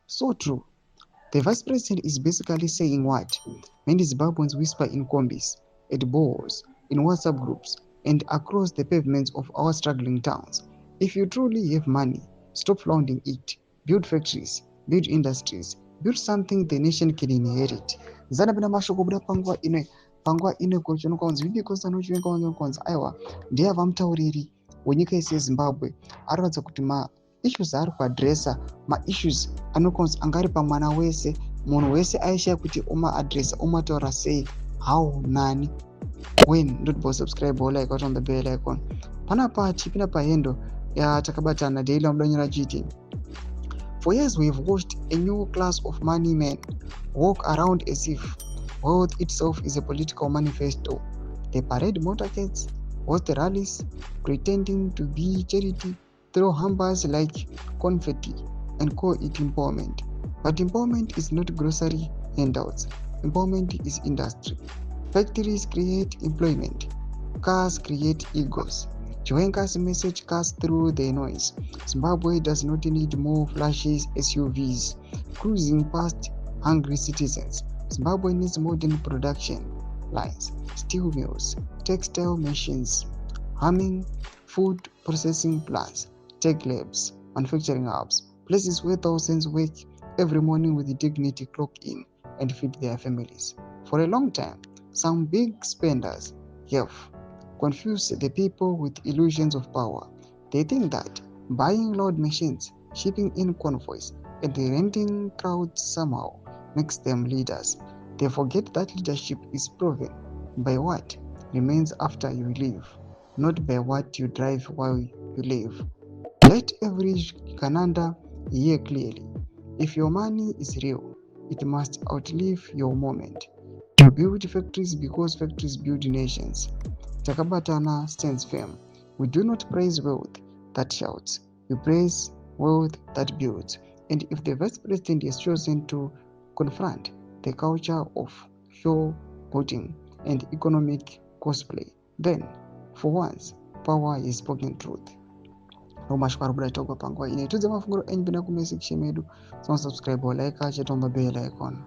So true. The vice president is basically saying what many Zimbabweans whisper in combis, at bars, in WhatsApp groups, and across the pavements of our struggling towns. If you truly have money, stop flaunting it. Build factories, build industries, build something the nation can inherit. Zanabina mashoko buda panguva ino kuchinokonzi vibiko sanochivengaonzi aiwa ndeyava mutauriri wenyika yese yezimbabwe anoratidza kuti maissues aari kuadhiresa maissues anokonzi anga ari pamwana wese munhu wese aishaya kuti umaadhiresa umataura sei how nani when not bo subscribe or like on the bell icon panapa tipinda pahendo yatakabatana daily mudanyira chiti. For years we have watched a new class of money men walk around as if wealth itself is a political manifesto. They parade motorcades, host rallies, pretending to be charity, throw hampers like confetti, and call it empowerment. But empowerment is not grocery handouts. Empowerment is industry. Factories create employment. Cars create egos. Chiwenga's message cuts through the noise. Zimbabwe does not need more flashy SUVs cruising past hungry citizens. Zimbabwe needs modern production lines, steel mills, textile machines, humming food processing plants, tech labs, manufacturing hubs, places where thousands wake every morning with dignity, clock in, and feed their families. For a long time, some big spenders have confused the people with illusions of power. They think that buying loud machines, shipping in convoys, and renting crowds somehow makes them leaders. They forget that leadership is proven by what remains after you leave, not by what you drive while you live. Let every Kananda hear clearly. If your money is real, it must outlive your moment. You build factories because factories build nations. Takabatana stands firm. We do not praise wealth that shouts, we praise wealth that builds. And if the vice president is chosen to confront the culture of showboating and economic cosplay, then, for once, power is spoken truth. Nomashukuru buda togwa panguva ine tudze mafunguro enyu pinda kume section medu. Subscribe or like achetomba bell icon.